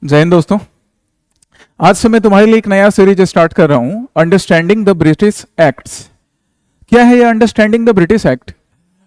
जय हिंद दोस्तों। आज से मैं तुम्हारे लिए एक नया सीरीज स्टार्ट कर रहा हूं, अंडरस्टैंडिंग द ब्रिटिश एक्ट्स। क्या है ये अंडरस्टैंडिंग द ब्रिटिश एक्ट?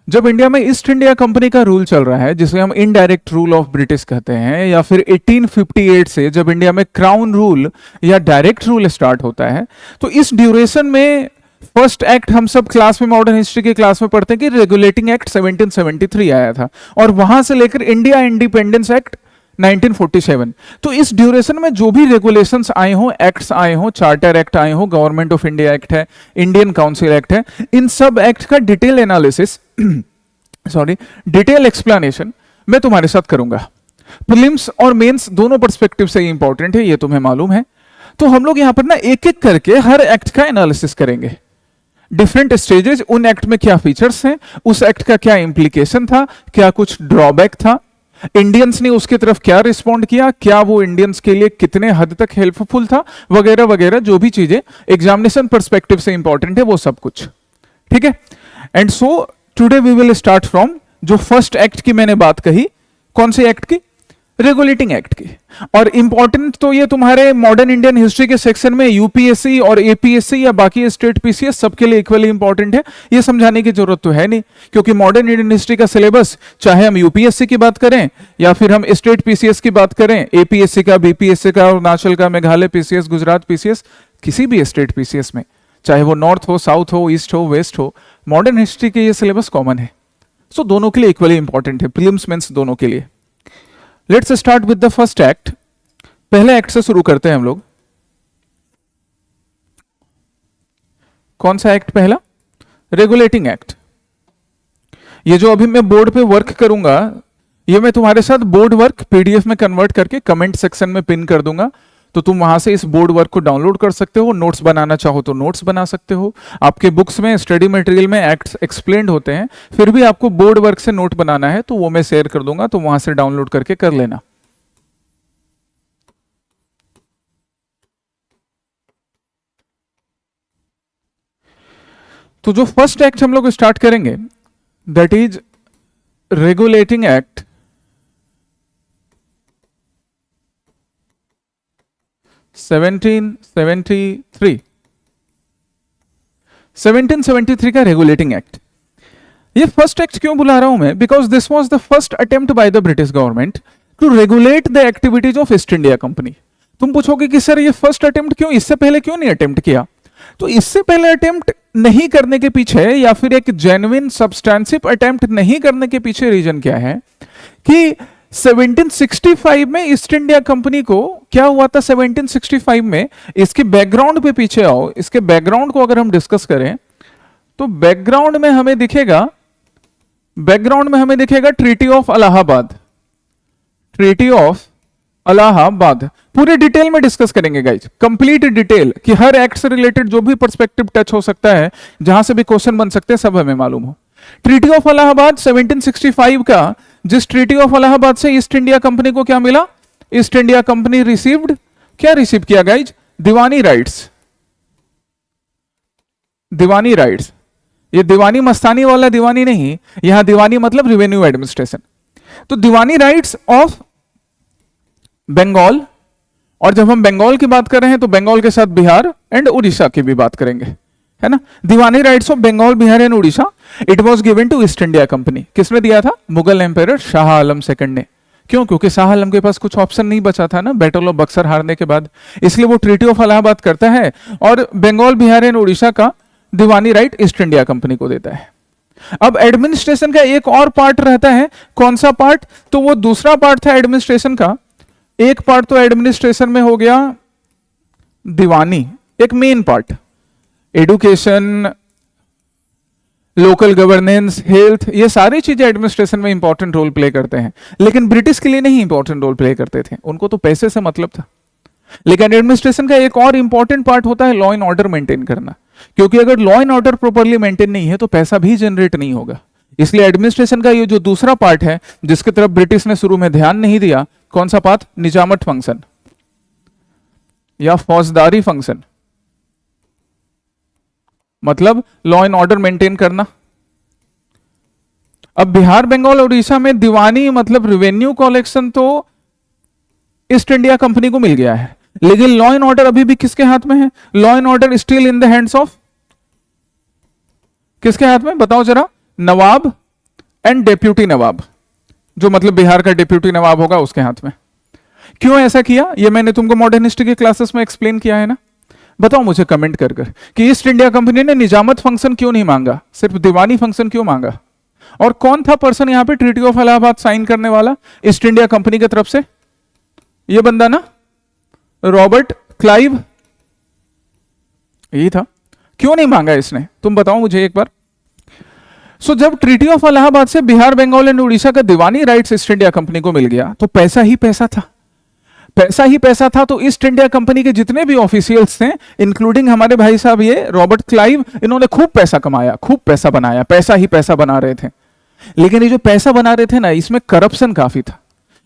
जब इंडिया में ईस्ट इंडिया कंपनी का रूल चल रहा है, जिसे हम इनडायरेक्ट रूल ऑफ ब्रिटिश कहते हैं, या फिर 1858 से जब इंडिया में क्राउन रूल या डायरेक्ट रूल स्टार्ट होता है, तो इस ड्यूरेशन में फर्स्ट एक्ट हम सब क्लास में, मॉडर्न हिस्ट्री के क्लास में पढ़ते हैं कि रेगुलेटिंग एक्ट 1773 आया था, और वहां से लेकर इंडिया इंडिपेंडेंस एक्ट 1947। तो इस ड्यूरेशन में जो भी रेगुलेशंस आए हों, एक्ट्स आए हों, चार्टर एक्ट आए हों, गवर्नमेंट ऑफ इंडिया एक्ट है, इंडियन काउंसिल एक्ट है, इन सब एक्ट का डिटेल एनालिसिस डिटेल एक्सप्लेनेशन मैं तुम्हारे साथ करूंगा। प्रीलिम्स और मेंस दोनों पर्सपेक्टिव से ये इंपॉर्टेंट है, ये तुम्हें मालूम है। तो हम लोग यहां पर ना एक एक करके हर एक्ट का एनालिसिस करेंगे, डिफरेंट स्टेजेस, उन एक्ट में क्या फीचर्स हैं, उस एक्ट का क्या इंप्लीकेशन था, क्या कुछ ड्रॉबैक था, इंडियंस ने उसकी तरफ क्या रिस्पॉन्ड किया, क्या वो इंडियंस के लिए कितने हद तक हेल्पफुल था, वगैरह वगैरह, जो भी चीजें एग्जामिनेशन पर्सपेक्टिव से इंपॉर्टेंट है वो सब कुछ। ठीक है। And so today we will start from जो फर्स्ट एक्ट की मैंने बात कही। कौन से एक्ट की? रेगुलेटिंग एक्ट की। और इंपॉर्टेंट तो ये तुम्हारे मॉडर्न इंडियन हिस्ट्री के सेक्शन में यूपीएससी और एपीएससी या बाकी स्टेट पीसीएस सबके लिए इक्वली इंपॉर्टेंट है, ये समझाने की जरूरत तो है नहीं, क्योंकि मॉडर्न इंडियन हिस्ट्री का सिलेबस, चाहे हम यूपीएससी की बात करें या फिर हम स्टेट पीसीएस की बात करें, एपीएससी का, बीपीएससी का, अरुणाचल का, मेघालय पीसीएस, गुजरात पीसीएस, किसी भी स्टेट पीसीएस में, चाहे वो नॉर्थ हो, साउथ हो, ईस्ट हो, वेस्ट हो, मॉडर्न हिस्ट्री के ये सिलेबस कॉमन है। सो दोनों के लिए इक्वली इंपॉर्टेंट है, प्रीलिम्स मेंस दोनों के लिए। Let's start with the first act. पहले एक्ट से शुरू करते हैं हम लोग। कौन सा एक्ट पहला? Regulating act. ये जो अभी मैं बोर्ड पे वर्क करूंगा, ये मैं तुम्हारे साथ बोर्ड वर्क पीडीएफ में कन्वर्ट करके कमेंट सेक्शन में पिन कर दूंगा, तो तुम वहां से इस बोर्ड वर्क को डाउनलोड कर सकते हो। नोट्स बनाना चाहो तो नोट्स बना सकते हो। आपके बुक्स में, स्टडी मटेरियल में एक्ट्स एक्सप्लेन्ड होते हैं, फिर भी आपको बोर्ड वर्क से नोट बनाना है तो वो मैं शेयर कर दूंगा, तो वहां से डाउनलोड करके कर लेना। तो जो फर्स्ट एक्ट हम लोग स्टार्ट करेंगे, दैट इज रेगुलेटिंग एक्ट 1773। 1773 का रेगुलेटिंग एक्ट। ये फर्स्ट एक्ट क्यों बुला रहा हूं मैं? Because this was the first attempt by the British government to regulate the activities of east India company. तुम पूछोगे कि सर ये फर्स्ट अटेम्प्ट क्यों, इससे पहले क्यों नहीं अटेम्प्ट किया? तो इससे पहले अटेम्प्ट नहीं करने के पीछे, या फिर एक जेन्युइन सब्सटेंसिव अटेम्प्ट नहीं करने के पीछे रीजन क्या है कि 1765 में ईस्ट इंडिया कंपनी को क्या हुआ था? 1765 में, इसके बैकग्राउंड पे पीछे आओ, इसके बैकग्राउंड को अगर हम डिस्कस करें तो बैकग्राउंड में हमें दिखेगा treaty of Allahabad. Treaty of Allahabad पूरे डिटेल में डिस्कस करेंगे गाइज, कंप्लीट डिटेल, कि हर एक्ट से रिलेटेड जो भी पर्सपेक्टिव टच हो सकता है, जहां से भी क्वेश्चन बन सकते हैं, सब हमें मालूम हो। ट्रीटी ऑफ इलाहाबाद 1765 का, जिस ट्रीटी ऑफ इलाहाबाद से ईस्ट इंडिया कंपनी को क्या मिला? ईस्ट इंडिया कंपनी रिसीव्ड, क्या रिसीव किया गाइज? दीवानी राइट्स। दीवानी राइट्स, ये दीवानी मस्तानी वाला दीवानी नहीं, यहां दीवानी मतलब रिवेन्यू एडमिनिस्ट्रेशन। तो दीवानी राइट्स ऑफ बंगाल, और जब हम बंगाल की बात कर रहे हैं तो बंगाल के साथ बिहार एंड उड़ीसा की भी बात करेंगे, है ना। Diwani rights of Bengal, Bihar and Orissa, it was given to East India Company. किसने दिया था? मुगल एम्पायर शाह आलम सेकंड ने। क्यों? क्योंकि शाह आलम के पास कुछ ऑप्शन नहीं बचा था ना, बैटल ऑफ बक्सर हारने के बाद, इसलिए वो ट्रीटी ऑफ इलाहाबाद करता है और बंगाल, बिहार एंड उड़ीसा का दीवानी राइट ईस्ट इंडिया कंपनी को देता है। अब एडमिनिस्ट्रेशन का एक और पार्ट रहता है। कौन सा पार्ट? तो वो दूसरा पार्ट था एडमिनिस्ट्रेशन का। एक पार्ट तो एडमिनिस्ट्रेशन में हो गया दीवानी, एक main part education, local governance, health, ये सारी चीजें एडमिनिस्ट्रेशन में इंपॉर्टेंट रोल प्ले करते हैं, लेकिन ब्रिटिश के लिए नहीं इंपॉर्टेंट रोल प्ले करते थे, उनको तो पैसे से मतलब था। लेकिन एडमिनिस्ट्रेशन का एक और इंपॉर्टेंट पार्ट होता है लॉ एंड ऑर्डर मेंटेन करना, क्योंकि अगर law and order properly maintain नहीं है तो पैसा भी जनरेट नहीं होगा। इसलिए एडमिनिस्ट्रेशन का ये जो दूसरा पार्ट है, जिसकी तरफ ब्रिटिश ने शुरू में ध्यान नहीं दिया, कौन सा पार्ट? निजामत फंक्शन या फौजदारी फंक्शन, मतलब लॉ एंड ऑर्डर मेंटेन करना। अब बिहार, बंगाल और उड़ीसा में दीवानी मतलब रिवेन्यू कलेक्शन तो ईस्ट इंडिया कंपनी को मिल गया है, लेकिन लॉ एंड ऑर्डर अभी भी किसके हाथ में है? Law and order still in the hands of, किसके हाथ में बताओ जरा? नवाब एंड डेप्यूटी नवाब, जो मतलब बिहार का डेप्यूटी नवाब होगा उसके हाथ में। क्यों ऐसा किया? ये मैंने तुमको मॉडर्न हिस्ट्री के क्लासेस में एक्सप्लेन किया है ना। बताओ मुझे कमेंट कर कर कि ईस्ट इंडिया कंपनी ने निजामत फंक्शन क्यों नहीं मांगा, सिर्फ दीवानी फंक्शन क्यों मांगा? और कौन था पर्सन यहां पे ट्रीटी ऑफ इलाहाबाद साइन करने वाला ईस्ट इंडिया कंपनी की तरफ से? ये बंदा ना, रॉबर्ट क्लाइव, यही था। क्यों नहीं मांगा इसने, तुम बताओ मुझे एक बार। जब ट्रीटी ऑफ इलाहाबाद से बिहार, बंगाल एंड उड़ीसा का दीवानी राइट्स ईस्ट इंडिया कंपनी को मिल गया, तो पैसा ही पैसा था, पैसा ही पैसा था। तो ईस्ट इंडिया कंपनी के जितने भी ऑफिशियल्स थे, इंक्लूडिंग हमारे भाई साहब ये रॉबर्ट क्लाइव, इन्होंने खूब पैसा कमाया, खूब पैसा बनाया, पैसा ही पैसा बना रहे थे। लेकिन ये जो पैसा बना रहे थे ना, इसमें करप्शन काफी था।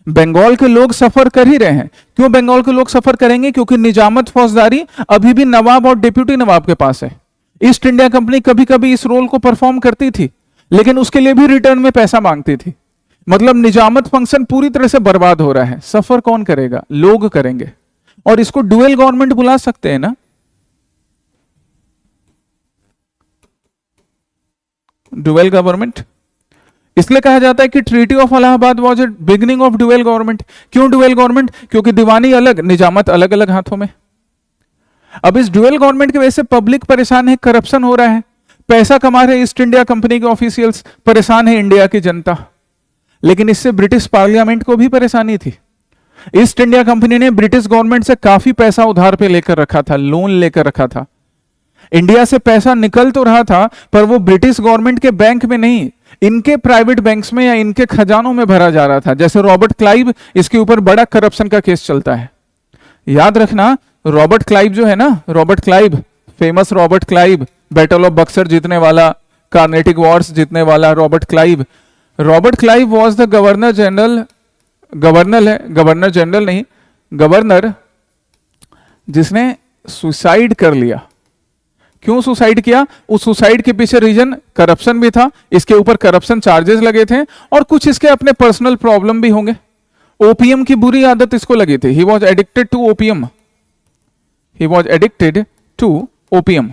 बंगाल के लोग सफर कर ही रहे हैं। क्यों बंगाल के लोग सफर करेंगे? क्योंकि निजामत फौजदारी अभी भी नवाब और डिप्यूटी नवाब के पास है। ईस्ट इंडिया कंपनी कभी कभी इस रोल को परफॉर्म करती थी, लेकिन उसके लिए भी रिटर्न में पैसा मांगती थी। मतलब निजामत फंक्शन पूरी तरह से बर्बाद हो रहा है। सफर कौन करेगा? लोग करेंगे। और इसको डुअल गवर्नमेंट बुला सकते हैं ना, डुअल गवर्नमेंट। इसलिए कहा जाता है कि treaty of Allahabad was a beginning of dual government. क्यों डुअल गवर्नमेंट? क्योंकि दीवानी अलग, निजामत अलग अलग हाथों में। अब इस डुअल गवर्नमेंट की वजह से पब्लिक परेशान है, करप्शन हो रहा है, पैसा कमा रहे ईस्ट इंडिया कंपनी के ऑफिशियल्स, परेशान है इंडिया की जनता। लेकिन इससे ब्रिटिश पार्लियामेंट को भी परेशानी थी। ईस्ट इंडिया कंपनी ने ब्रिटिश गवर्नमेंट से काफी पैसा उधार पे लेकर रखा था, लोन लेकर रखा था। इंडिया से पैसा निकल तो रहा था, पर वो ब्रिटिश गवर्नमेंट के बैंक में नहीं, इनके प्राइवेट बैंक्स में या इनके खजानों में भरा जा रहा था। जैसे रॉबर्ट क्लाइव, इसके ऊपर बड़ा करप्शन का केस चलता है। याद रखना, रॉबर्ट क्लाइव जो है ना, Robert Clive, famous Robert Clive, battle of Buxar जीतने वाला, कार्नेटिक वॉर्स जीतने वाला Robert Clive. Robert Clive was the governor general, governor general नहीं, गवर्नर जिसने सुसाइड कर लिया। क्यों सुसाइड किया? उस सुसाइड के पीछे रीजन करप्शन भी था, इसके ऊपर करप्शन चार्जेस लगे थे, और कुछ इसके अपने पर्सनल प्रॉब्लम भी होंगे। ओपीएम की बुरी आदत इसको लगी थी। He was addicted to opium, he was addicted to opium.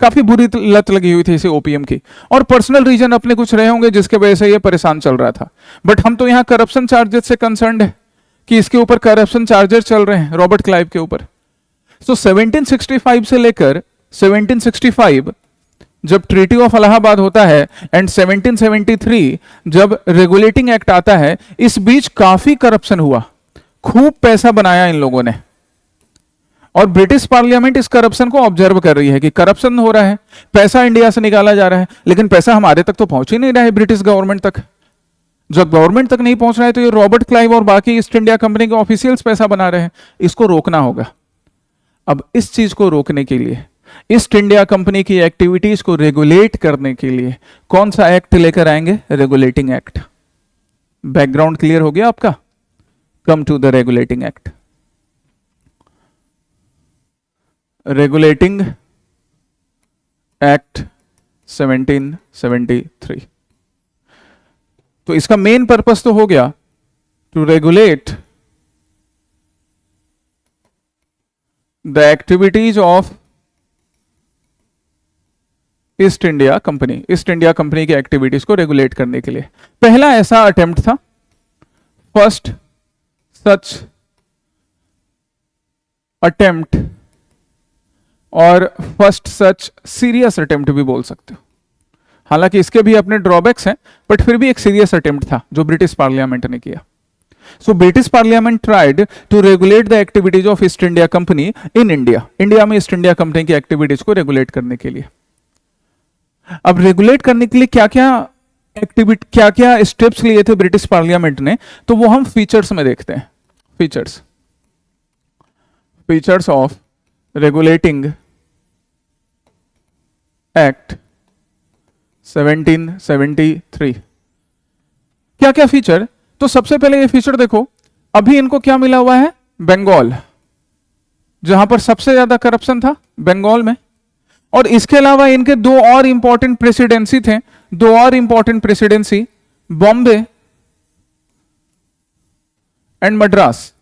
काफी बुरी लत लगी हुई थी इसे ओपीएम की, और पर्सनल रीजन अपने कुछ रहे होंगे जिसके वजह से ये परेशान चल रहा था। बट हम तो यहाँ करप्शन चार्जेस से कंसर्न्ड है कि इसके ऊपर करप्शन चार्जेस चल रहे हैं रॉबर्ट क्लाइव के ऊपर। 1765 से लेकर 1765 जब ट्रीटी ऑफ इलाहाबाद होता है, एंड 1773 जब रेगुलेटिंग एक्ट आता है, इस बीच काफी करप्शन हुआ, खूब पैसा बनाया इन लोगों ने। और ब्रिटिश पार्लियामेंट इस करप्शन को ऑब्जर्व कर रही है कि करप्शन हो रहा है, पैसा इंडिया से निकाला जा रहा है, लेकिन पैसा हमारे तक तो पहुंच ही नहीं रहा है, ब्रिटिश गवर्नमेंट तक। जब गवर्नमेंट तक नहीं पहुंच रहा है, तो ये रॉबर्ट क्लाइव और बाकी ईस्ट इंडिया कंपनी के ऑफिशियल्स पैसा बना रहे हैं, इसको रोकना होगा। अब इस चीज को रोकने के लिए, ईस्ट इंडिया कंपनी की एक्टिविटीज को रेगुलेट करने के लिए कौन सा एक्ट लेकर आएंगे? Regulating act. बैकग्राउंड क्लियर हो गया आपका? Come to the regulating act. Regulating act 1773। तो इसका मेन पर्पस तो हो गया to regulate the activities of east India company. East India company की एक्टिविटीज को रेगुलेट करने के लिए पहला ऐसा अटेम्प्ट था, फर्स्ट सच अटेम्प्ट, और फर्स्ट सच सीरियस अटेम्प्ट भी बोल सकते हो। हालांकि इसके भी अपने ड्रॉबैक्स हैं, बट फिर भी एक सीरियस अटेम्प्ट था जो ब्रिटिश पार्लियामेंट ने किया। So British parliament tried to regulate the activities of east India company in India. India में ईस्ट इंडिया कंपनी की एक्टिविटीज को रेगुलेट करने के लिए। अब रेगुलेट करने के लिए क्या क्या स्टेप्स लिए थे ब्रिटिश पार्लियामेंट ने, तो वो हम फीचर्स में देखते हैं। Features of regulating act 1773। क्या क्या फीचर? तो सबसे पहले ये फीचर देखो, अभी इनको क्या मिला हुआ है? बंगाल, जहां पर सबसे ज्यादा करप्शन था बंगाल में। और इसके अलावा इनके दो और इंपॉर्टेंट प्रेसिडेंसी थे, बॉम्बे एंड मद्रास,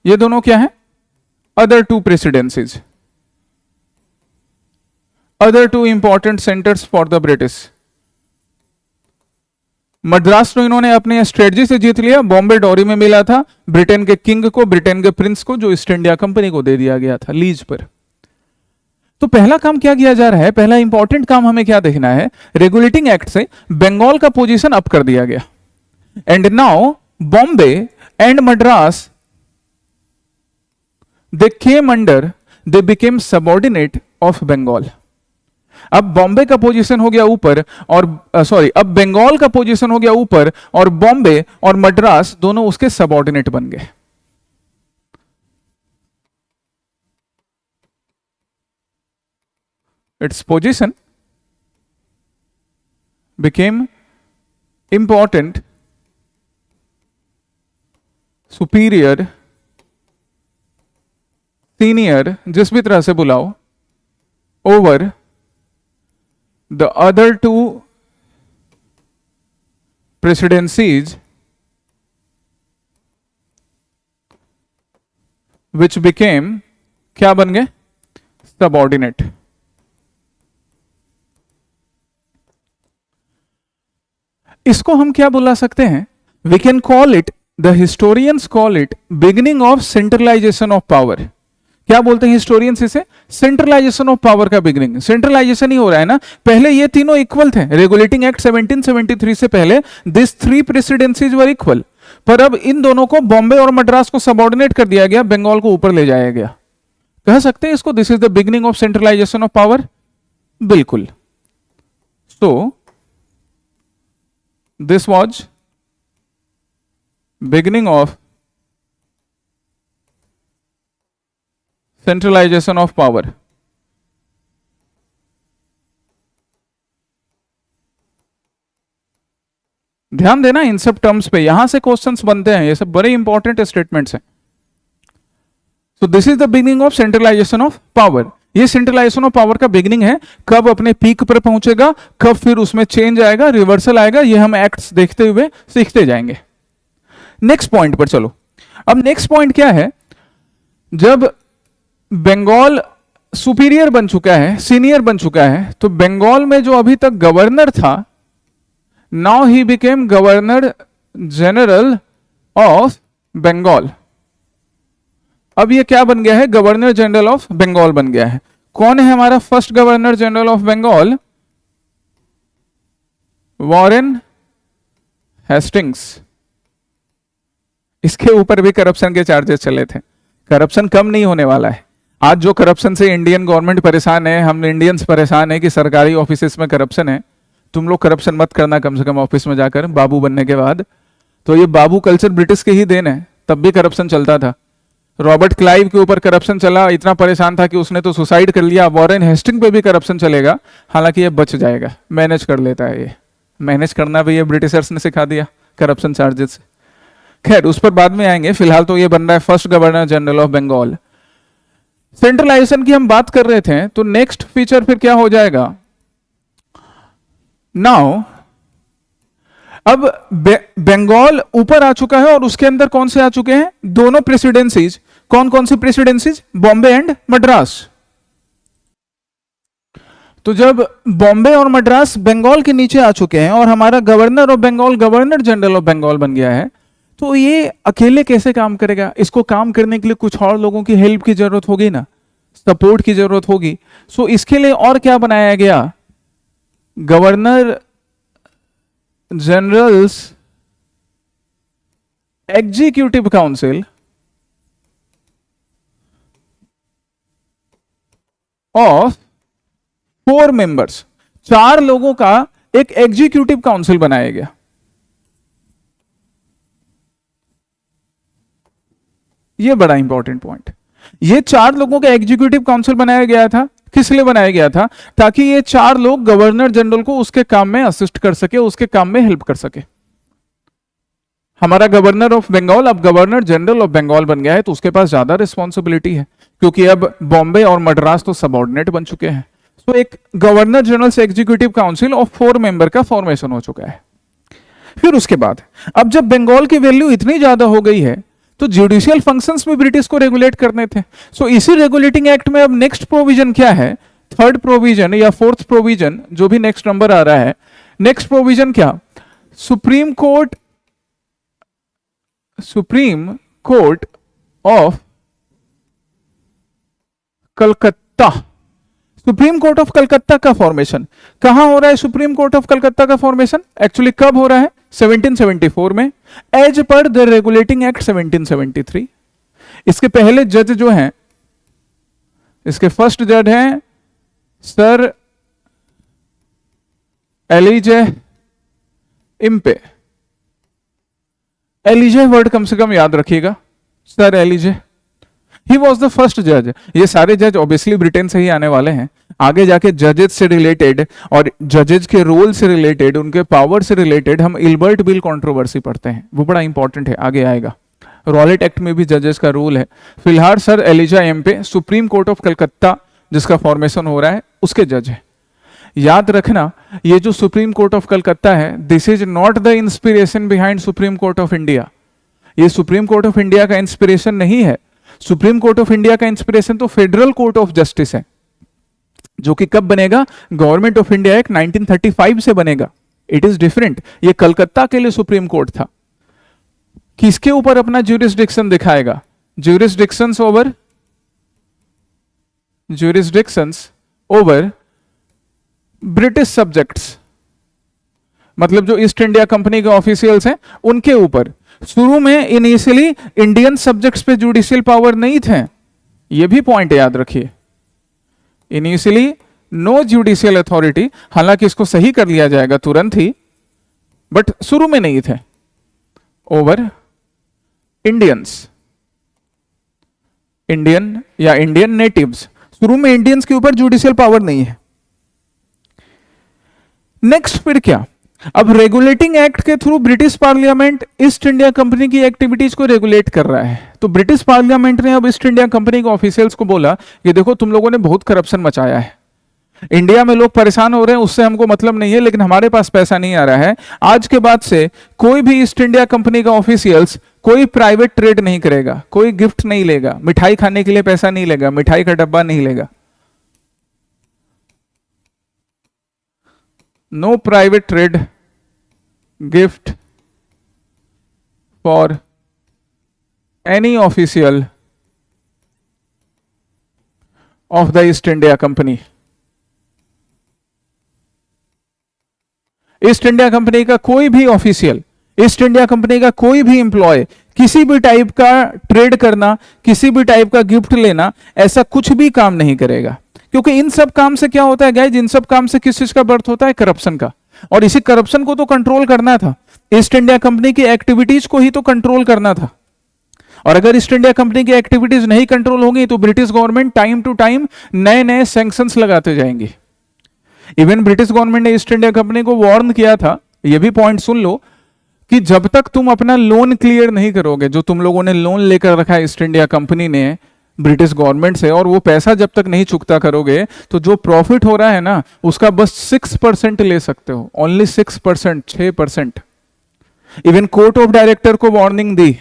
ये दोनों क्या है? Other two presidencies, other two important centres for the British. Madras तो इन्होंने अपने स्ट्रेटजी से जीत लिया, बॉम्बे डॉरी में मिला था ब्रिटेन के किंग को, ब्रिटेन के प्रिंस को, जो ईस्ट इंडिया कंपनी को दे दिया गया था लीज पर। तो पहला काम क्या किया जा रहा है? पहला इंपॉर्टेंट काम हमें क्या देखना है? रेगुलेटिंग एक्ट से बंगाल का पोजीशन अप कर दिया गया, and now Bombay and Madras they came under, they became subordinate of Bengal. अब बॉम्बे का पोजीशन हो गया ऊपर और अब बंगाल का पोजीशन हो गया ऊपर, और बॉम्बे और मद्रास दोनों उसके सबऑर्डिनेट बन गए। its position became important, superior, senior, जिस भी तरह से बुलाओ, over the other two presidencies which became क्या बन गए? subordinate। इसको हम क्या बुला सकते हैं? We can call it, the historians call it beginning of centralization of power. क्या बोलते हैं हिस्टोरियंस इसे? सेंट्रलाइजेशन ऑफ पावर का बिगिनिंग। सेंट्रलाइजेशन ही हो रहा है ना, पहले ये तीनों इक्वल थे। रेगुलेटिंग एक्ट 1773 से पहले this three presidencies were equal, पर अब इन दोनों को, बॉम्बे और मद्रास को सबऑर्डिनेट कर दिया गया, बंगाल को ऊपर ले जाया गया। कह सकते हैं इसको this is the beginning of centralization of power. बिल्कुल। So this was beginning of centralization of power। ध्यान देना इन सब टर्म्स पे, यहां से क्वेश्चंस बनते हैं, ये सब बड़े इंपॉर्टेंट स्टेटमेंट्स हैं। So this is the beginning of centralization of power. ये सेंट्रलाइजेशन ऑफ पावर का बिगिनिंग है। कब अपने पीक पर पहुंचेगा, कब फिर उसमें चेंज आएगा, रिवर्सल आएगा, ये हम एक्ट्स देखते हुए सीखते जाएंगे। नेक्स्ट पॉइंट पर चलो। अब नेक्स्ट पॉइंट क्या है? जब बंगाल सुपीरियर बन चुका है, सीनियर बन चुका है, तो बंगाल में जो अभी तक गवर्नर था, now he became governor general of Bengal. अब ये क्या बन गया है? गवर्नर जनरल ऑफ बंगाल बन गया है। कौन है हमारा first governor general of Bengal? Warren Hastings. इसके ऊपर भी करप्शन के चार्जेस चले थे। करप्शन कम नहीं होने वाला है। आज जो करप्शन से इंडियन गवर्नमेंट परेशान है, हम इंडियंस परेशान है कि सरकारी ऑफिसेस में करप्शन है। तुम लोग करप्शन मत करना कम से कम ऑफिस में जाकर, बाबू बनने के बाद। तो ये बाबू कल्चर ब्रिटिश के ही देन है, तब भी करप्शन चलता था। रॉबर्ट क्लाइव के ऊपर करप्शन चला, इतना परेशान था कि उसने तो सुसाइड कर लिया। वॉरेन हेस्टिंग पे भी करप्शन चलेगा, हालांकि ये बच जाएगा, मैनेज कर लेता है। ये मैनेज करना भी ये ब्रिटिशर्स ने सिखा दिया करप्शन चार्जेस से। खैर उस पर बाद में आएंगे, फिलहाल तो ये बन रहा है first governor general of Bengal. Centralization की हम बात कर रहे थे, तो नेक्स्ट फीचर फिर क्या हो जाएगा? नाउ अब बंगाल ऊपर आ चुका है और उसके अंदर कौन से आ चुके हैं? दोनों प्रेसिडेंसीज। कौन कौन सी प्रेसिडेंसीज? बॉम्बे एंड मद्रास। तो जब बॉम्बे और मद्रास बंगाल के नीचे आ चुके हैं और हमारा governor of Bengal governor general of Bengal बन गया है, तो ये अकेले कैसे काम करेगा? इसको काम करने के लिए कुछ और लोगों की हेल्प की जरूरत होगी ना, सपोर्ट की जरूरत होगी। सो इसके लिए और क्या बनाया गया? Governor generals executive council of 4 members. 4 लोगों का एक एग्जीक्यूटिव काउंसिल बनाया गया। यह बड़ा इंपॉर्टेंट पॉइंट। ये 4 लोगों का एग्जीक्यूटिव काउंसिल बनाया गया था। किस लिए बनाया गया था? ताकि ये 4 लोग गवर्नर जनरल को उसके काम में असिस्ट कर सके, उसके काम में हेल्प कर सके। हमारा गवर्नर ऑफ बंगाल अब गवर्नर जनरल ऑफ बंगाल बन गया है, तो उसके पास ज्यादा रिस्पॉन्सिबिलिटी है, क्योंकि अब बॉम्बे और मद्रास तो सबऑर्डिनेट बन चुके हैं। तो एक गवर्नर जनरल से एग्जीक्यूटिव काउंसिल ऑफ 4 मेंबर का फॉर्मेशन हो चुका है। फिर उसके बाद अब जब बंगाल की वैल्यू इतनी ज्यादा हो गई है तो जुडिशियल फंक्शंस में ब्रिटिश को रेगुलेट करने थे। सो इसी रेगुलेटिंग एक्ट में अब नेक्स्ट प्रोविजन क्या है, थर्ड प्रोविजन या फोर्थ प्रोविजन, जो भी नेक्स्ट नंबर आ रहा है, नेक्स्ट प्रोविजन क्या, supreme court of Calcutta. Supreme court of Calcutta का फॉर्मेशन कहां हो रहा है? सुप्रीम कोर्ट ऑफ कलकत्ता का फॉर्मेशन एक्चुअली कब हो रहा है? 1774 में, as per the regulating act 1773। इसके पहले जज जो हैं, इसके फर्स्ट जज हैं sir Elijah Impey. Elijah word कम से कम याद रखिएगा, sir Elijah, he was the first जज। ये सारे जज ऑब्वियसली ब्रिटेन से ही आने वाले हैं। आगे जाके जजेस से रिलेटेड और जजेस के रोल से रिलेटेड, उनके पावर से रिलेटेड हम इल्बर्ट बिल कंट्रोवर्सी पढ़ते हैं, वो बड़ा इंपॉर्टेंट है, आगे आएगा। रॉलेट एक्ट में भी जजेस का रोल है। फिलहाल sir Elijah Impey supreme court of Calcutta जिसका फॉर्मेशन हो रहा है उसके जज है। याद रखना, ये जो सुप्रीम कोर्ट ऑफ कलकत्ता है, this is not the inspiration behind supreme court of India. ये सुप्रीम कोर्ट ऑफ इंडिया का इंस्पिरेशन नहीं है। सुप्रीम कोर्ट ऑफ इंडिया का इंस्पिरेशन तो फेडरल कोर्ट ऑफ जस्टिस है, जो कि कब बनेगा? गवर्नमेंट ऑफ इंडिया एक्ट 1935 से बनेगा। It is different. ये कलकत्ता के लिए सुप्रीम कोर्ट था। किसके ऊपर अपना ज्यूरिसडिक्शन दिखाएगा? ज्यूरिसडिक्शंस ओवर ब्रिटिश सब्जेक्ट्स, मतलब जो ईस्ट इंडिया कंपनी के ऑफिशियल्स हैं उनके ऊपर। शुरू में इनिशियली इंडियन सब्जेक्ट्स पे जुडिशियल पावर नहीं थे, ये भी पॉइंट याद रखिए। इनिशियली नो जुडिशियल अथॉरिटी, हालांकि इसको सही कर लिया जाएगा तुरंत ही, बट शुरू में नहीं थे। ओवर इंडियंस, इंडियन या इंडियन नेटिव्स, शुरू में इंडियंस के ऊपर जुडिशियल पावर नहीं है। नेक्स्ट फिर क्या? अब रेगुलेटिंग एक्ट के through British parliament east India company की एक्टिविटीज को रेगुलेट कर रहा है। तो ब्रिटिश पार्लियामेंट ने अब ईस्ट इंडिया कंपनी के ऑफिशियल्स को बोला कि देखो तुम लोगों ने बहुत करप्शन मचाया है, इंडिया में लोग परेशान हो रहे हैं, उससे हमको मतलब नहीं है, लेकिन हमारे पास पैसा नहीं आ रहा है। आज के बाद से कोई भी ईस्ट इंडिया कंपनी का ऑफिशियल्स कोई प्राइवेट ट्रेड नहीं करेगा, कोई गिफ्ट नहीं लेगा, मिठाई खाने के लिए पैसा नहीं लेगा, मिठाई का डब्बा नहीं लेगा। No private trade gift for any official of the east India company. East India company का कोई भी ऑफिशियल, ईस्ट इंडिया कंपनी का कोई भी एम्प्लॉय किसी भी टाइप का ट्रेड करना, किसी भी टाइप का गिफ्ट लेना, ऐसा कुछ भी काम नहीं करेगा। क्योंकि इन सब काम से क्या होता है गाइस, इन सब काम से किस चीज का बर्थ होता है? करप्शन का। और इसी करप्शन को तो कंट्रोल करना था, ईस्ट इंडिया कंपनी की एक्टिविटीज को ही तो कंट्रोल करना था। और अगर ईस्ट इंडिया कंपनी की एक्टिविटीज नहीं कंट्रोल होंगी तो British government time to time नए नए सैंक्शंस लगाते जाएंगे। इवन ब्रिटिश गवर्नमेंट ने ईस्ट इंडिया कंपनी को वार्न किया था, यह भी पॉइंट सुन लो, कि जब तक तुम अपना लोन क्लियर नहीं करोगे, जो तुम लोगों ने लोन लेकर रखा है ईस्ट इंडिया कंपनी ने ब्रिटिश गवर्नमेंट से, और वो पैसा जब तक नहीं चुकता करोगे, तो जो प्रॉफिट हो रहा है ना उसका बस 6% ले सकते हो, only 6%, 6%। Even court of director को वार्निंग दी,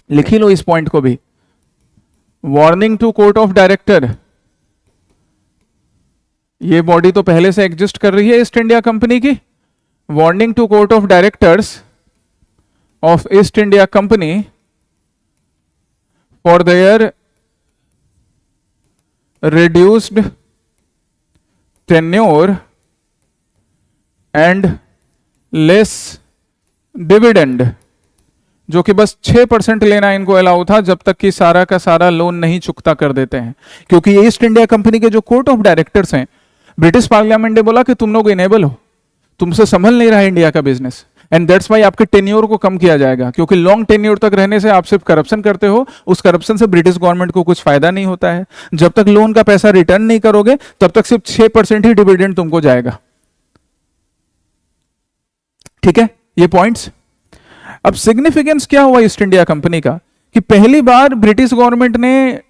लिखी लो इस पॉइंट को भी, warning to court of director. ये बॉडी तो पहले से एग्जिस्ट कर रही है ईस्ट इंडिया कंपनी की। Warning to court of directors of east India company for their reduced tenure and less dividend, जो कि बस 6% लेना इनको अलाउ था जब तक कि सारा का सारा लोन नहीं चुकता कर देते हैं। क्योंकि ये ईस्ट इंडिया कंपनी के जो कोर्ट ऑफ डायरेक्टर्स हैं, ब्रिटिश पार्लियामेंट ने बोला कि तुम लोग इनेबल हो, तुमसे संभल नहीं रहा है इंडिया का बिजनेस, एंड दैट्स वाई आपके टेन्योर को कम किया जाएगा। क्योंकि लॉन्ग टेन्योर तक रहने से आप सिर्फ करप्शन करते हो, उस करप्शन से ब्रिटिश गवर्नमेंट को कुछ फायदा नहीं होता है। जब तक लोन का पैसा रिटर्न नहीं करोगे तब तक सिर्फ 6% ही डिविडेंड तुमको जाएगा। ठीक है, ये पॉइंट्स। अब सिग्निफिकेंस क्या हुआ ईस्ट इंडिया कंपनी का, कि पहली बार ब्रिटिश गवर्नमेंट ने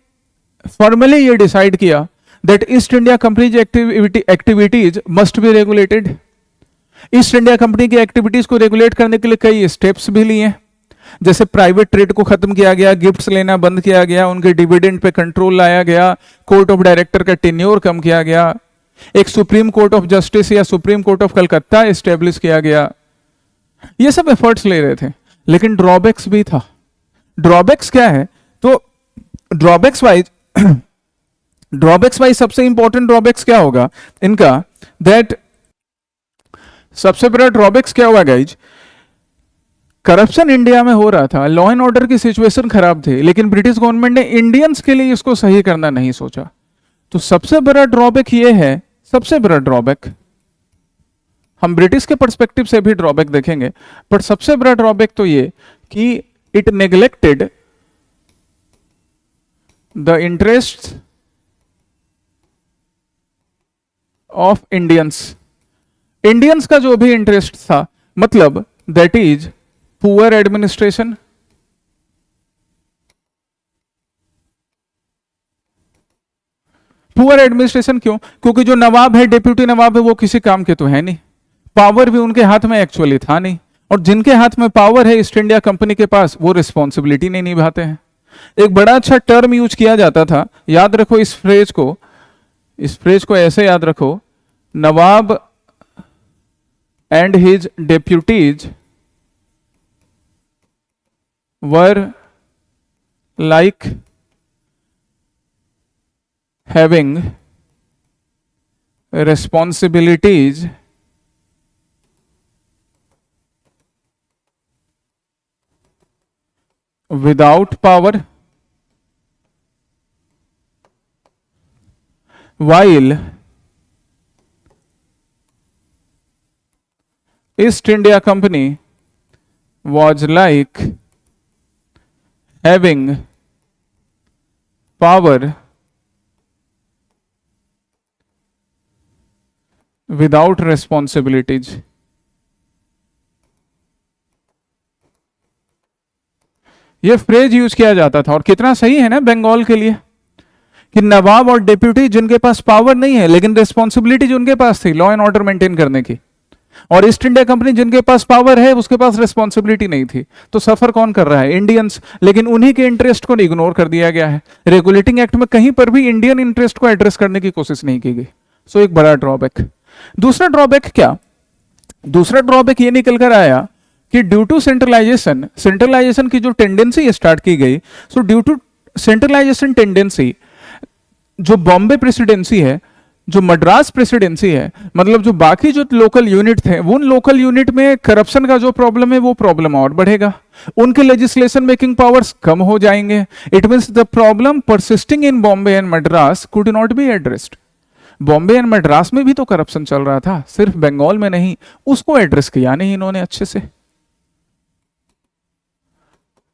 फॉर्मली ये डिसाइड किया that east India company activities must be regulated. East India company की एक्टिविटीज को रेगुलेट करने के लिए कई स्टेप्स भी लिए, जैसे प्राइवेट ट्रेड को खत्म किया गया, गिफ्ट्स लेना बंद किया गया, उनके डिविडेंड पे कंट्रोल लाया गया, कोर्ट ऑफ डायरेक्टर का टेन्योर कम किया गया, एक सुप्रीम कोर्ट ऑफ जस्टिस या supreme court of Calcutta establish किया गया। ये सब एफर्ट्स ले रहे थे, लेकिन ड्रॉबैक्स भी था। ड्रॉबैक्स क्या है? तो ड्रॉबैक्स वाइज सबसे इंपॉर्टेंट ड्रॉबैक्स क्या होगा इनका, दैट सबसे बड़ा ड्रॉबैक्स क्या होगा गाइज, करप्शन इंडिया में हो रहा था, लॉ एंड ऑर्डर की सिचुएशन खराब थी, लेकिन ब्रिटिश गवर्नमेंट ने इंडियंस के लिए इसको सही करना नहीं सोचा। तो सबसे बड़ा ड्रॉबैक ये है, सबसे बड़ा ड्रॉबैक, हम ब्रिटिश के पर्सपेक्टिव से भी ड्रॉबैक देखेंगे, बट सबसे बड़ा ड्रॉबैक तो ये कि it neglected the interest of Indians का जो भी इंटरेस्ट था, मतलब that is poor administration, poor administration क्यों? क्योंकि जो नवाब है, डिप्यूटी नवाब है, वो किसी काम के तो है नहीं, पावर भी उनके हाथ में एक्चुअली था नहीं, और जिनके हाथ में पावर है ईस्ट इंडिया कंपनी के पास, वो रिस्पॉन्सिबिलिटी नहीं निभाते हैं। एक बड़ा अच्छा टर्म यूज किया जाता था, याद रखो इस फ्रेज को ऐसे याद रखो, nawab and his deputies were like having responsibilities without power, while East India Company was like having power without responsibilities। ये फ्रेज यूज किया जाता था, और कितना सही है ना बंगाल के लिए, कि नवाब और डिप्यूटी जिनके पास पावर नहीं है लेकिन रिस्पॉन्सिबिलिटी उनके पास थी लॉ एंड ऑर्डर मेंटेन करने की, और ईस्ट इंडिया कंपनी जिनके पास पावर है उसके पास रिस्पॉन्सिबिलिटी नहीं थी। तो सफर कौन कर रहा है? इंडियंस। लेकिन उन्हीं के इंटरेस्ट को इग्नोर कर दिया गया है। रेगुलेटिंग एक्ट में कहीं पर भी इंडियन इंटरेस्ट को एड्रेस करने की कोशिश नहीं की गई। सो एक बड़ा ड्रॉबैक। दूसरा ड्रॉबैक क्या? दूसरा ड्रॉबैक ये निकल कर आया कि ड्यू टू सेंट्रलाइजेशन की जो टेंडेंसी स्टार्ट की गई, so due to centralization tendency, जो बॉम्बे प्रेसिडेंसी है, जो मद्रास प्रेसिडेंसी है, मतलब जो बाकी जो लोकल यूनिट थे, उन लोकल यूनिट में करप्शन का जो प्रॉब्लम है वो प्रॉब्लम और बढ़ेगा, उनके लेजिस्लेशन मेकिंग पावर्स कम हो जाएंगे। It means the problem persisting in Bombay and Madras could not be addressed. Bombay and Madras में भी तो करप्शन चल रहा था, सिर्फ बंगाल में नहीं, उसको एड्रेस किया नहीं इन्होंने अच्छे से।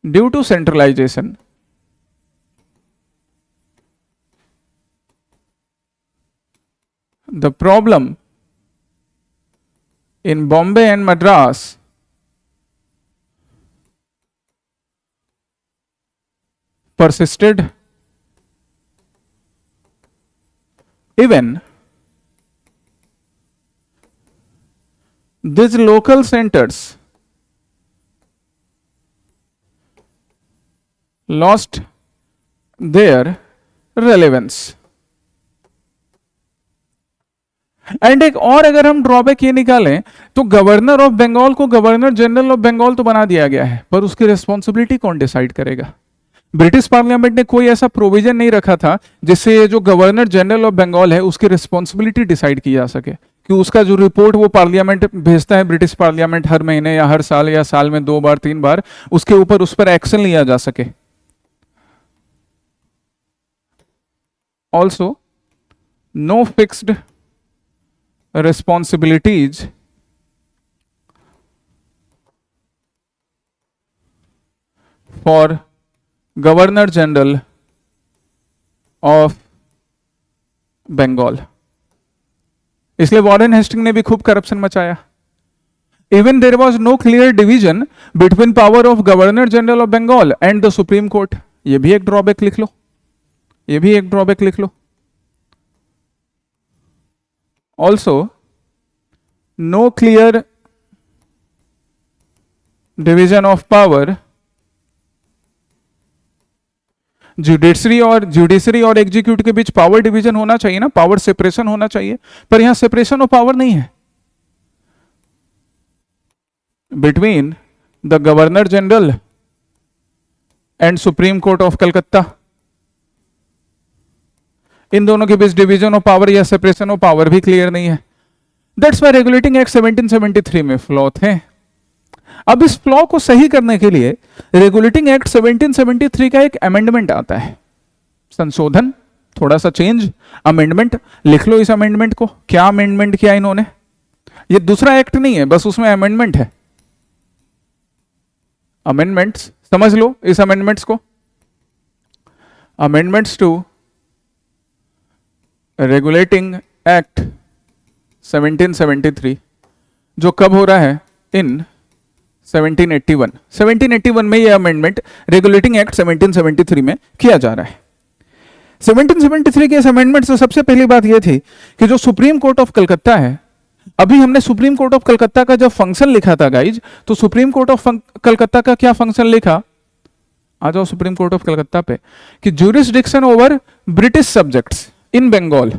Due to centralization the problem in Bombay and Madras persisted even these local centers lost their relevance। And एक और अगर हम ड्रॉबैक ये निकालें तो गवर्नर ऑफ बंगाल को गवर्नर जनरल ऑफ बंगाल तो बना दिया गया है, पर उसकी रिस्पॉन्सिबिलिटी कौन डिसाइड करेगा? ब्रिटिश पार्लियामेंट ने कोई ऐसा प्रोविजन नहीं रखा था जिससे जो गवर्नर जनरल ऑफ बंगाल है उसकी रिस्पॉन्सिबिलिटी डिसाइड की जा सके, कि उसका जो रिपोर्ट वो पार्लियामेंट भेजता है, ब्रिटिश पार्लियामेंट हर महीने या हर साल या साल में 2 बार 3 बार, उसके ऊपर उस पर एक्शन लिया जा सके। Also no fixed responsibilities for Governor General of Bengal। इसलिए वॉरेन हेस्टिंग ने भी खूब करप्शन मचाया। Even there was no clear division between power of governor general of Bengal and the supreme court. ये भी एक ड्रॉबैक लिख लो, ये भी एक ड्रॉबैक लिख लो। Also, no clear division of power, judiciary और एग्जीक्यूटिव के बीच पावर डिवीजन होना चाहिए ना, पावर सेपरेशन होना चाहिए, पर यहां सेपरेशन ऑफ पावर नहीं है between the governor general and supreme court of Calcutta. इन दोनों के बीच डिवीजन ऑफ पावर या सेपरेशन ऑफ पावर भी क्लियर नहीं है। दैट्स वाई रेगुलेटिंग एक्ट 1773 में फ्लॉ थे। अब इस फ्लॉ को सही करने के लिए रेगुलेटिंग एक्ट 1773 का एक अमेंडमेंट आता है, संशोधन, थोड़ा सा चेंज, अमेंडमेंट। लिख लो इस अमेंडमेंट को, क्या अमेंडमेंट किया इन्होंने। ये दूसरा एक्ट नहीं है, बस उसमें अमेंडमेंट है। अमेंडमेंट्स समझ लो इस अमेंडमेंट्स को, अमेंडमेंट्स टू रेगुलेटिंग एक्ट 1773, जो कब हो रहा है, इन 1781 में ये अमेंडमेंट रेगुलेटिंग एक्ट 1773 में किया जा रहा है। 1773 के इस अमेंडमेंट से सबसे पहली बात यह थी कि जो सुप्रीम कोर्ट ऑफ कलकत्ता है, अभी हमने सुप्रीम कोर्ट ऑफ कलकत्ता का जब फंक्शन लिखा था गाइज, तो सुप्रीम कोर्ट ऑफ कलकत्ता का क्या फंक्शन लिखा, आ जाओ सुप्रीम कोर्ट ऑफ कलकत्ता पे, कि jurisdiction over British subjects in Bengal.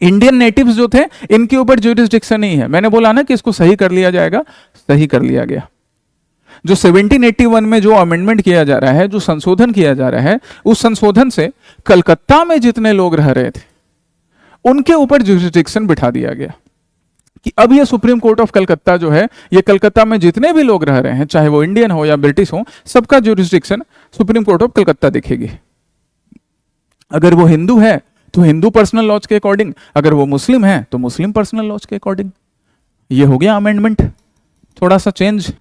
Indian natives जो थे इनके ऊपर ज्यूरिसडिक्शन नहीं है। मैंने बोला ना कि इसको सही कर लिया जाएगा, सही कर लिया गया। जो 1781 में जो अमेंडमेंट किया जा रहा है, जो संशोधन किया जा रहा है, उस संशोधन से कलकत्ता में जितने लोग रह रहे थे उनके ऊपर ज्यूरिसडिक्शन बिठा दिया गया कि अब ये सुप्रीम कोर्ट ऑफ कलकत्ता जो है, ये कलकत्ता में जितने भी लोग रह रहे हैं, चाहे वो इंडियन हो या ब्रिटिश हो, सबका jurisdiction supreme court of Calcutta देखेगी। अगर वो हिंदू है तो हिंदू पर्सनल लॉज के अकॉर्डिंग, अगर वो मुस्लिम है तो मुस्लिम पर्सनल लॉज के अकॉर्डिंग। ये हो गया अमेंडमेंट, थोड़ा सा change.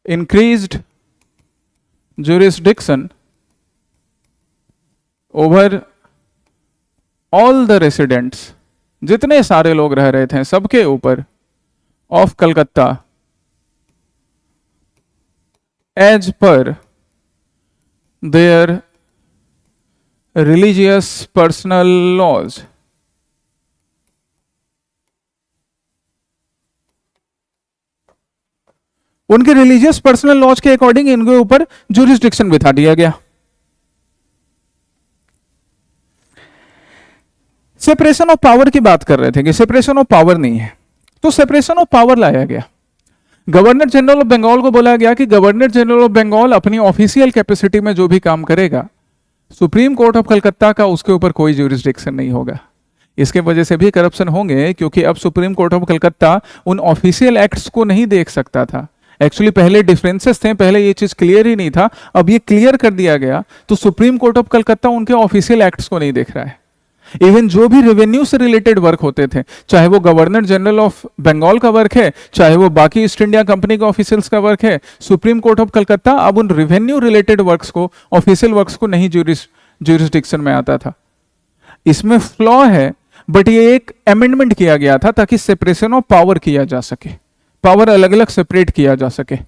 Increased jurisdiction over all the residents, जितने सारे लोग रह रहे थे सबके ऊपर, of Calcutta as per their religious personal laws। उनके रिलीजियस पर्सनल लॉज के अकॉर्डिंग इनके ऊपर ज्यूरिसडिक्शन बिठा दिया गया। सेपरेशन ऑफ पावर की बात कर रहे थे कि सेपरेशन ऑफ पावर नहीं है, तो सेपरेशन ऑफ पावर लाया गया। गवर्नर जनरल ऑफ बंगाल को बोला गया कि गवर्नर जनरल ऑफ बंगाल अपनी ऑफिशियल कैपेसिटी में जो भी काम करेगा, सुप्रीम कोर्ट ऑफ कलकत्ता का उसके ऊपर कोई ज्यूरिसडिक्शन नहीं होगा। इसके वजह से भी करप्शन होंगे, क्योंकि अब सुप्रीम कोर्ट ऑफ कलकत्ता उन ऑफिशियल एक्ट्स को नहीं देख सकता था। एक्चुअली पहले डिफरेंसेस थे, पहले ये चीज क्लियर ही नहीं था, अब ये क्लियर कर दिया गया, तो सुप्रीम कोर्ट ऑफ कलकत्ता उनके ऑफिशियल एक्ट्स को नहीं देख रहा है। इवन जो भी रेवेन्यू से रिलेटेड वर्क होते थे, चाहे वो गवर्नर जनरल ऑफ बंगाल का वर्क है, चाहे वो बाकी ईस्ट इंडिया कंपनी के ऑफिशियल्स का वर्क है, सुप्रीम कोर्ट ऑफ कलकत्ता अब उन रेवेन्यू रिलेटेड वर्क्स को, ऑफिशियल वर्क्स को नहीं ज्यूरिसडिक्शन में आता था। इसमें फ्लॉ है, बट ये एक अमेंडमेंट किया गया था ताकि सेपरेशन ऑफ पावर किया जा सके, पावर अलग अलग सेपरेट किया जा सके।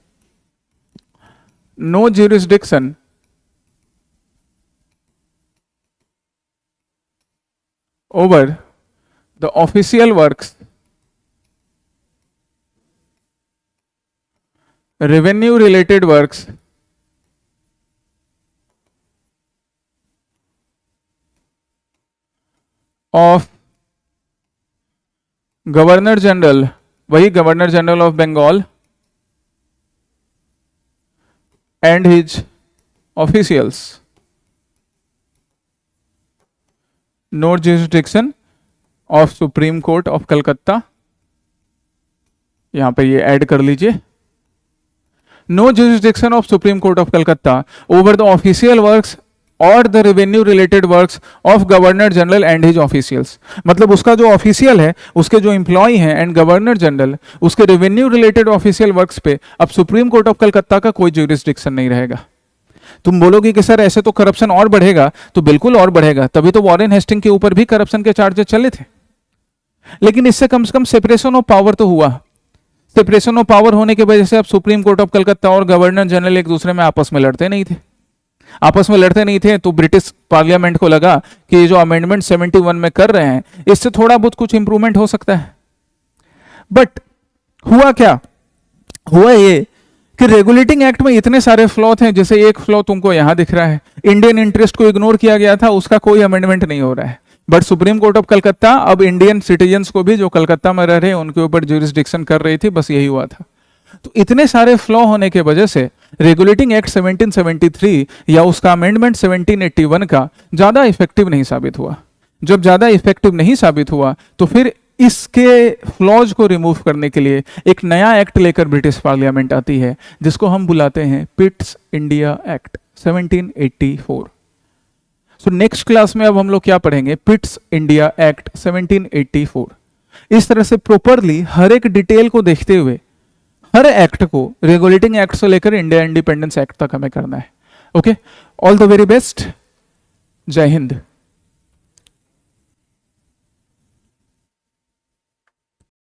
No jurisdiction over the official works, revenue related works of governor general, वही governor general of Bengal and his officials. No jurisdiction of supreme court of Calcutta, यहां पे ये ऐड कर लीजिए। No jurisdiction of supreme court of Calcutta over the official works और the revenue related works of governor general and his officials. मतलब उसका जो official है, उसके जो एम्प्लॉय हैं एंड गवर्नर जनरल, उसके रेवेन्यू रिलेटेड ऑफिशियल वर्क्स पे अब सुप्रीम कोर्ट ऑफ कलकत्ता का कोई ज्यूरिसडिक्शन नहीं रहेगा। तुम बोलोगे कि सर ऐसे तो करप्शन और बढ़ेगा, तो बिल्कुल और बढ़ेगा, तभी तो वॉरेन हेस्टिंग के ऊपर भी करप्शन के चार्जेस चले थे। लेकिन इससे कम से कम सेपरेशन ऑफ पावर तो हुआ। सेपरेशन ऑफ पावर होने की वजह से अब सुप्रीम कोर्ट ऑफ कलकत्ता और गवर्नर जनरल एक दूसरे में आपस में लड़ते नहीं थे। आपस में लड़ते नहीं थे, तो ब्रिटिश पार्लियामेंट को लगा कि ये जो अमेंडमेंट 71 में कर रहे हैं, इससे थोड़ा बहुत कुछ इंप्रूवमेंट हो सकता है। बट हुआ क्या, हुआ ये कि रेगुलेटिंग एक्ट में इतने सारे फ्लॉ थे, जैसे एक फ्लॉ तुमको यहां दिख रहा है, इंडियन इंटरेस्ट को इग्नोर किया गया था, उसका कोई अमेंडमेंट नहीं हो रहा है। But supreme court of Calcutta अब इंडियन सिटीजन्स को भी जो कलकत्ता में रह रहे हैं उनके ऊपर ज्यूरिसडिक्शन कर रही थी, बस यही हुआ था। तो इतने सारे फ्लॉ होने के वजह से रेगुलेटिंग एक्ट 1773 या उसका अमेंडमेंट 1781 का ज्यादा इफेक्टिव नहीं साबित हुआ। जब ज्यादा इफेक्टिव नहीं साबित हुआ तो फिर इसके फ्लॉज को रिमूव करने के लिए एक नया एक्ट लेकर ब्रिटिश पार्लियामेंट आती है, जिसको हम बुलाते हैं Pitt's India act 1784। So next class में अब हम लोग क्या पढ़ेंगे, पिट्स इंडिया एक्ट 1784। इस तरह से प्रॉपरली हर एक डिटेल को देखते हुए हर एक्ट को, रेगुलेटिंग एक्ट से लेकर इंडिया इंडिपेंडेंस एक्ट तक हमें करना है। Okay, all the very best, जय हिंद।